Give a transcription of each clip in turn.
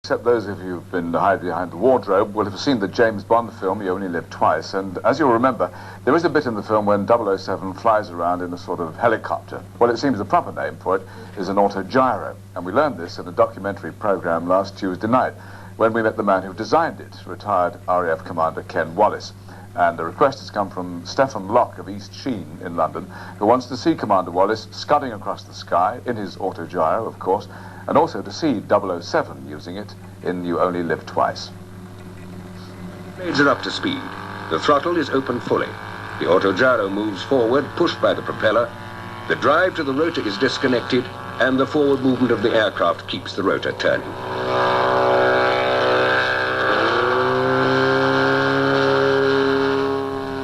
Except those of you who've been hiding behind the wardrobe will have seen the James Bond film, You Only Live Twice, and as you'll remember, there is a bit in the film when 007 flies around in a sort of helicopter. Well, it seems the proper name for it is an autogyro, and we learned this in a documentary program last Tuesday night when we met the man who designed it, retired RAF Commander Ken Wallace. And the request has come from Stephen Locke of East Sheen in London, who wants to see Commander Wallace scudding across the sky in his autogyro, of course, and also to see 007 using it in You Only Live Twice. Blades are up to speed. The throttle is open fully. The autogyro moves forward, pushed by the propeller. The drive to the rotor is disconnected, and the forward movement of the aircraft keeps the rotor turning.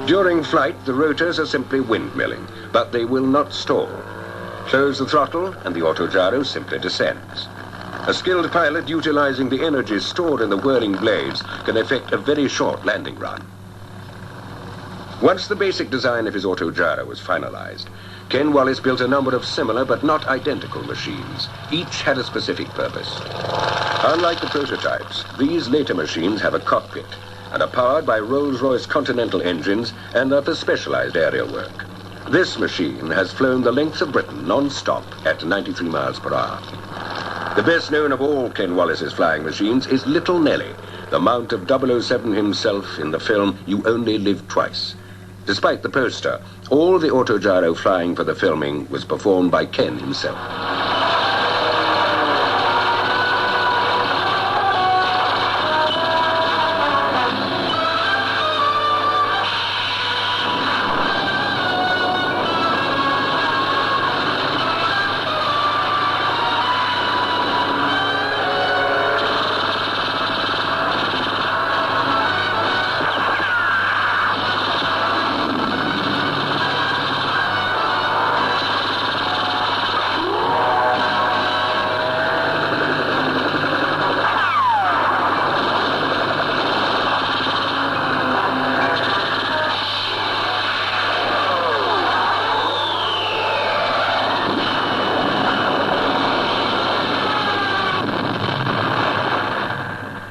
During flight, the rotors are simply windmilling, but they will not stall. Close the throttle, and the autogyro simply descends. A skilled pilot utilizing the energy stored in the whirling blades can effect a very short landing run. Once the basic design of his autogyro was finalized, Ken Wallace built a number of similar but not identical machines. Each had a specific purpose. Unlike the prototypes, these later machines have a cockpit and are powered by Rolls-Royce Continental engines and are for specialized aerial work. This machine has flown the length of Britain non-stop at 93 miles per hour. The best known of all Ken Wallace's flying machines is Little Nellie, the mount of 007 himself in the film You Only Live Twice. Despite the poster, all the autogyro flying for the filming was performed by Ken himself.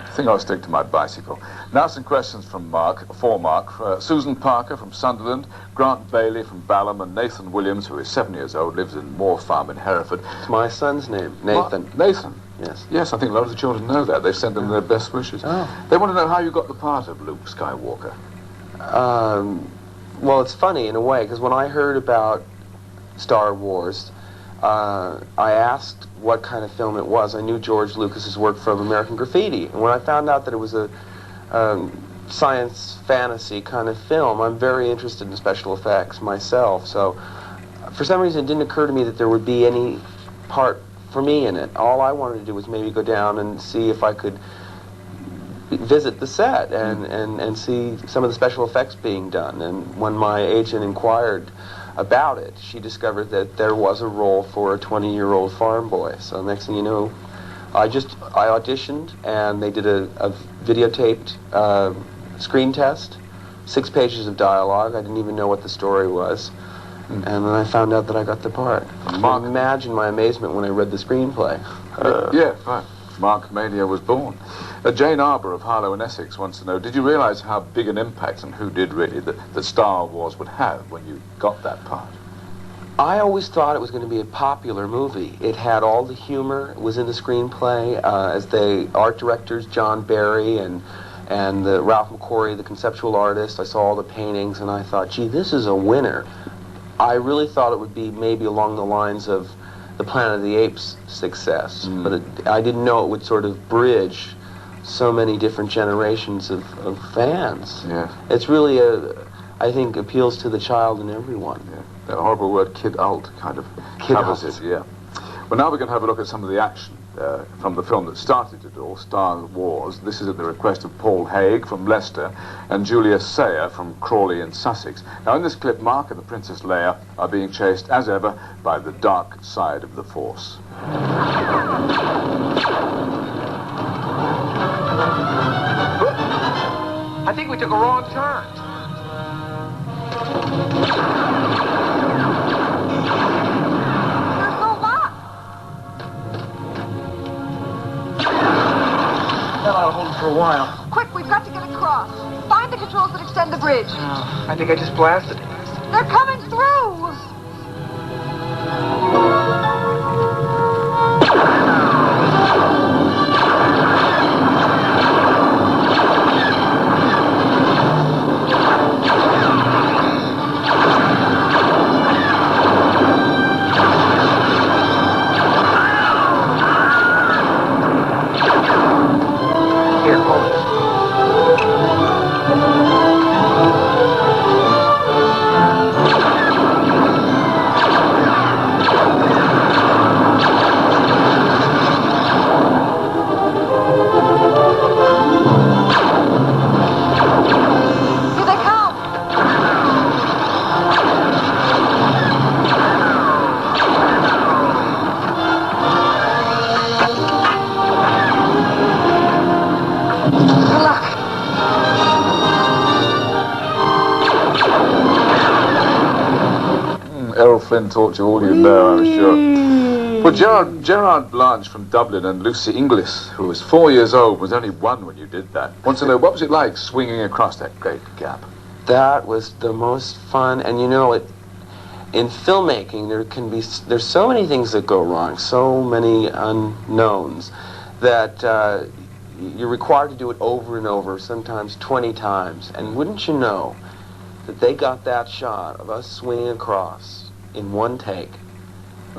I think I'll stick to my bicycle. Now some questions from Mark. Susan Parker from Sunderland, Grant Bailey from Balham, and Nathan Williams, who is 7 years old, lives in Moor Farm in Hereford. It's my son's name, Nathan. Nathan? Yes. Yes, I think a lot of the children know that. They've sent them their best wishes. Oh. They want to know how you got the part of Luke Skywalker. Well, it's funny in a way, because when I heard about Star Wars, I asked what kind of film it was. I knew George Lucas's work from American Graffiti, and when I found out that it was a science fantasy kind of film, I'm very interested in special effects myself, so for some reason it didn't occur to me that there would be any part for me in it. All I wanted to do was maybe go down and see if I could visit the set and see some of the special effects being done. And when my agent inquired about it, she discovered that there was a role for a 20-year-old farm boy. So next thing you know, I auditioned, and they did a videotaped screen test, 6 pages of dialogue. I didn't even know what the story was. And then I found out that I got the part. Mark, imagine my amazement when I read the screenplay. Yeah, fine. Mark Mania was born. Jane Arbour of Harlow in Essex wants to know, did you realise how big an impact, and who did really, that Star Wars would have when you got that part? I always thought it was going to be a popular movie. It had all the humor. It was in the screenplay. As the art directors, John Barry and Ralph McQuarrie, the conceptual artist, I saw all the paintings, and I thought, gee, this is a winner. I really thought it would be maybe along the lines of the Planet of the Apes success, but I didn't know it would sort of bridge so many different generations of fans. Yeah. It's really I think appeals to the child in everyone. Yeah. That horrible word kid-alt kind of covers it, yeah. Well, now we're going to have a look at some of the action from the film that started it all, Star Wars. This is at the request of Paul Haig from Leicester and Julia Sayer from Crawley in Sussex. Now, in this clip, Mark and the Princess Leia are being chased, as ever, by the dark side of the Force. I think we took a wrong turn. I'll hold him for a while. Quick, we've got to get across. Find the controls that extend the bridge. Oh, I think I just blasted. They're coming through! Here, hold it. Here they come! Good luck. Errol Flynn taught you all you know, I'm sure. Well, Gerard Blanche from Dublin and Lucy Inglis, who was 4 years old, was only 1 when you did that. Wants to know, what was it like swinging across that great gap? That was the most fun, and you know, in filmmaking, there's so many things that go wrong, so many unknowns, that you're required to do it over and over, sometimes 20 times. And wouldn't you know that they got that shot of us swinging across in one take?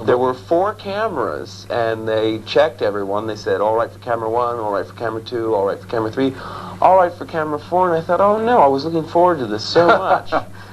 There were 4 cameras, and they checked everyone. They said, all right for camera 1, all right for camera 2, all right for camera 3, all right for camera 4, and I thought, oh no, I was looking forward to this so much.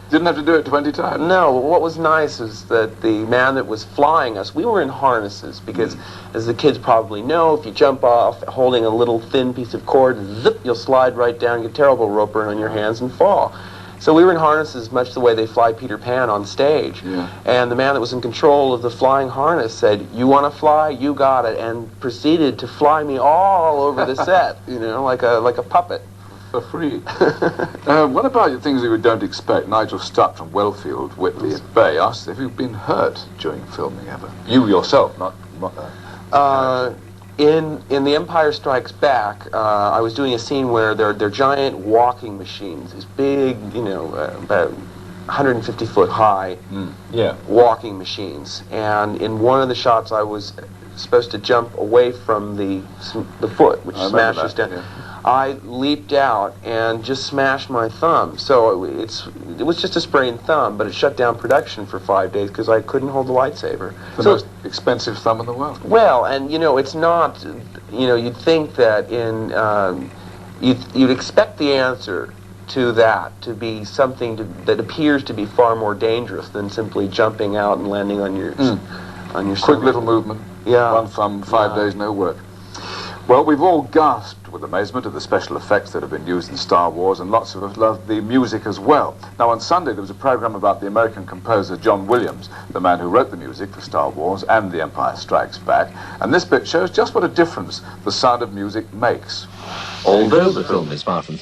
Didn't have to do it 20 times. No, what was nice is that the man that was flying us, we were in harnesses, because as the kids probably know, if you jump off holding a little thin piece of cord, zip, you'll slide right down, get terrible rope burn on your hands and fall. So we were in harnesses much the way they fly Peter Pan on stage. Yeah. And the man that was in control of the flying harness said, you want to fly? You got it. And proceeded to fly me all over the set, you know, like a puppet. For free. What about the things that you don't expect? Nigel Stutt from Wellfield, Whitley at Bay asked if you've been hurt during filming ever. You yourself, not In The Empire Strikes Back, I was doing a scene where they're giant walking machines, these big, you know, about 150 foot high walking machines. And in one of the shots, I was supposed to jump away from the foot, which smashes down. Yeah. I leaped out and just smashed my thumb. So it was just a sprained thumb, but it shut down production for 5 days because I couldn't hold the lightsaber. The most expensive thumb in the world. Well, and you know, it's not, you know, you'd think that you'd expect the answer to that to be something that appears to be far more dangerous than simply jumping out and landing on your Quick stomach. little movement. Yeah. 1 thumb, 5 days, no work. Well, we've all gasped with amazement at the special effects that have been used in Star Wars, and lots of us loved the music as well. Now, on Sunday, there was a program about the American composer John Williams, the man who wrote the music for Star Wars and The Empire Strikes Back, and this bit shows just what a difference the sound of music makes. Although the film is far from